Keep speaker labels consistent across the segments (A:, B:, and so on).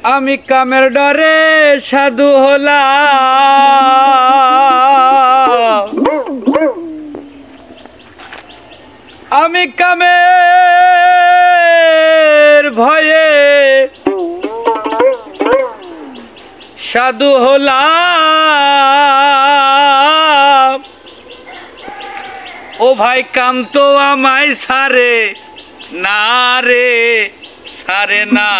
A: আমি কামের ডরে সাধু হলাম, আমি কামের ভয়ে সাধু হলাম। ও ভাই কাম তো আমায় সারে না রে, সারে না।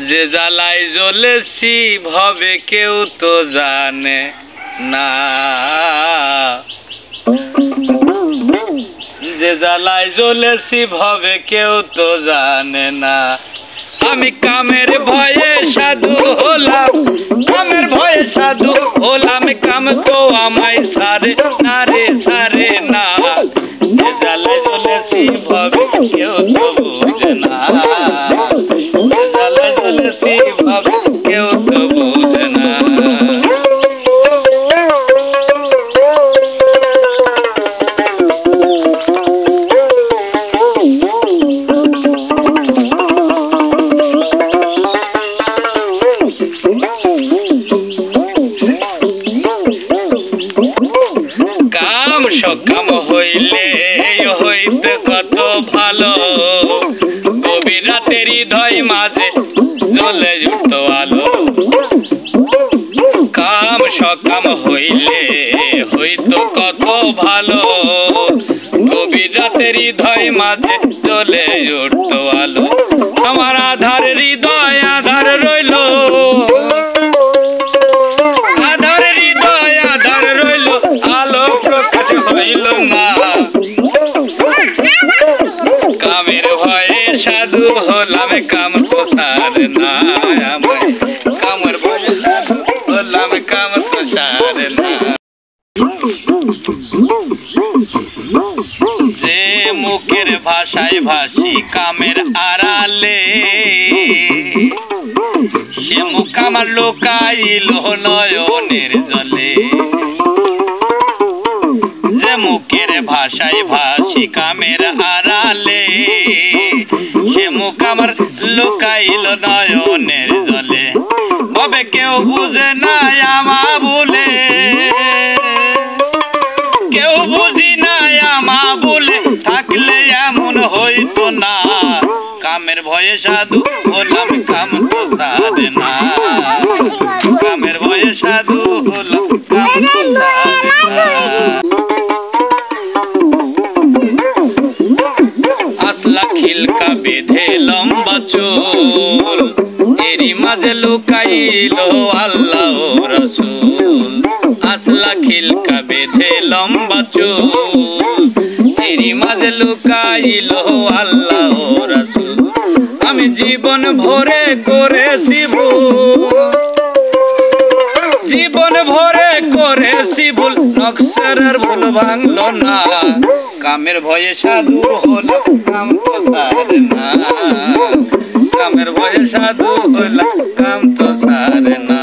A: যে জ্বালায় জ্বলেছি ভবে কেউ তো জানে না, যে জ্বালায় জ্বলেছি ভবে কেউ তো জানে না। আমি কামের ভয়ে সাধু হলাম, কামের ভয়ে সাধু হলাম, কাম তো আমায় সারে না রে, সারে না। যে জ্বালায় জ্বলেছি ভবে কেউ তো বুঝে না, যে জ্বালায় জ্বলেছি ভবে কেউ তো বুঝে না। সকাম হইলে হইতে কত ভালো, গভীর রাতের হৃদয় মাঝে জ্বলে উঠত আলো। কাম সকাম হইলে হইতো কত ভালো, গভীর রাতের হৃদয় মাঝে জ্বলে উঠত আলো। আমার আধার হৃদয় আধার রইল, আধার হৃদয় আধার রইল, আলো প্রকাশ হইল না। কামের ভয়ে সাধু হলাম, কাম তো সারে না আমায়, কামের ভয়ে সাধু হলাম, কাম তো সারে না। যে মুখের ভাষায় ভাসি কামের আড়ালে, সে মুখ আমার লুকাইল নয়নের জলে। যে মুখের ভাষায় ভাসি কামের আড়ালে, সে মুখ আমার লুকাইল নয়নের জলে। ভবে কেউ বুঝে না আমা বলে, কেউ বুঝি না আমা বলে, থাকলে এমন হইতো না। কামের ভয়ে সাধু হলাম, কাম তো সারে না, কামের ভয়ে সাধু হলাম, কাম তো সারে না। আসলা খিলকা বেঁধে লম্বা চুল, এরই মাঝে লুকাইল আল্লাহ রাসূল। আসলা খিলকা বেঁধে লম্বা চুল, এরই মাঝে লুকাইল আল্লাহ রাসূল। আমি জীবন ভরে করেছি ভুল, জীবন ভরে করেছি ভুল, নকশার ভুল ভাঙলো না। কামের ভয়ে সাধু হলাম, কাম তো সারে না, কামের ভয়ে সাধু হলাম, কাম তো সারে না।